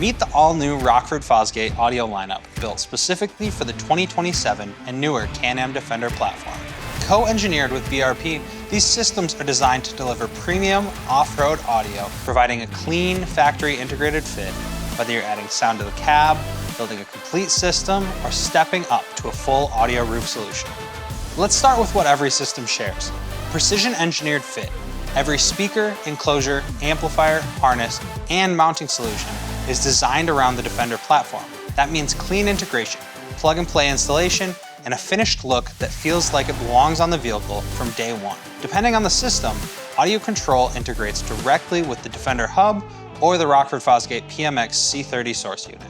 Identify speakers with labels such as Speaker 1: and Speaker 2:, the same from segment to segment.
Speaker 1: Meet the all-new Rockford Fosgate audio lineup, built specifically for the 2027 and newer Can-Am Defender platform. Co-engineered with BRP, these systems are designed to deliver premium off-road audio, providing a clean, factory-integrated fit, whether you're adding sound to the cab, building a complete system, or stepping up to a full audio roof solution. Let's start with what every system shares: precision-engineered fit. Every speaker, enclosure, amplifier, harness, and mounting solution is designed around the Defender platform. That means clean integration, plug-and-play installation, and a finished look that feels like it belongs on the vehicle from day one. Depending on the system, audio control integrates directly with the Defender hub or the Rockford Fosgate PMX C30 source unit.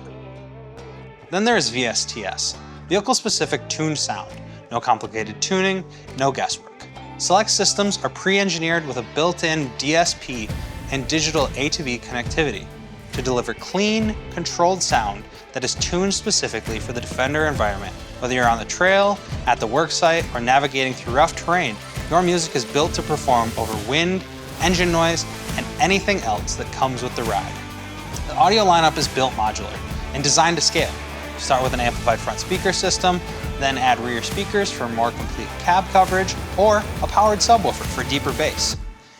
Speaker 1: Then there's VSTS, vehicle-specific tuned sound. No complicated tuning, no guesswork. Select systems are pre-engineered with a built-in DSP and digital A2B connectivity to deliver clean, controlled sound that is tuned specifically for the Defender environment. Whether you're on the trail, at the worksite, or navigating through rough terrain, your music is built to perform over wind, engine noise, and anything else that comes with the ride. The audio lineup is built modular and designed to scale. Start with an amplified front speaker system, then add rear speakers for more complete cab coverage, or a powered subwoofer for deeper bass.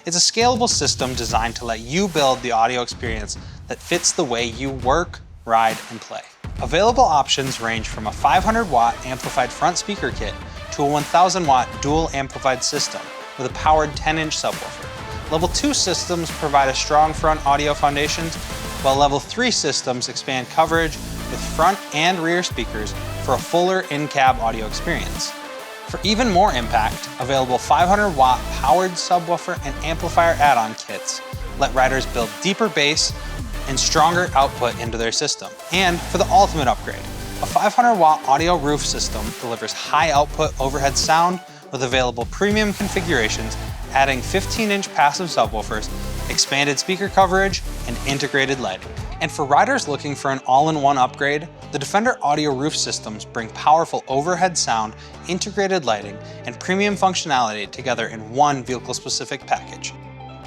Speaker 1: It's a scalable system designed to let you build the audio experience that fits the way you work, ride, and play. Available options range from a 500-watt amplified front speaker kit to a 1,000-watt dual amplified system with a powered 10-inch subwoofer. Level 2 systems provide a strong front audio foundation, while Level 3 systems expand coverage with front and rear speakers for a fuller in-cab audio experience. For even more impact, available 500-watt powered subwoofer and amplifier add-on kits let riders build deeper bass and stronger output into their system. And for the ultimate upgrade, a 500-watt audio roof system delivers high-output overhead sound with available premium configurations, adding 15-inch passive subwoofers, expanded speaker coverage, and integrated lighting. And for riders looking for an all-in-one upgrade, the Defender audio roof systems bring powerful overhead sound, integrated lighting, and premium functionality together in one vehicle-specific package.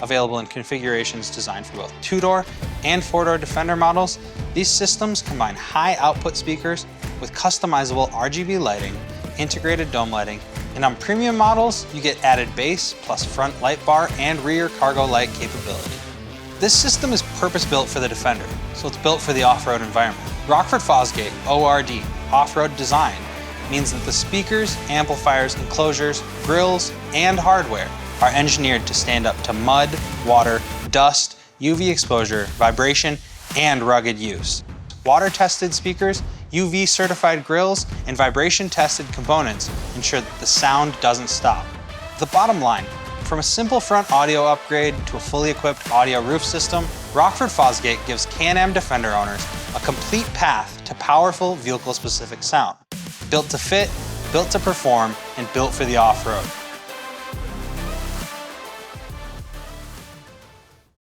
Speaker 1: Available in configurations designed for both 2-door and 4-door Defender models, these systems combine high-output speakers with customizable RGB lighting, integrated dome lighting, and on premium models, you get added bass plus front light bar and rear cargo light capability. This system is purpose-built for the Defender, so it's built for the off-road environment. Rockford Fosgate, ORD, off-road design, means that the speakers, amplifiers, enclosures, grills, and hardware are engineered to stand up to mud, water, dust, UV exposure, vibration, and rugged use. Water-tested speakers, UV-certified grills, and vibration-tested components ensure that the sound doesn't stop. The bottom line, from a simple front audio upgrade to a fully equipped audio roof system, Rockford Fosgate gives Can-Am Defender owners a complete path to powerful vehicle-specific sound. Built to fit, built to perform, and built for the off-road.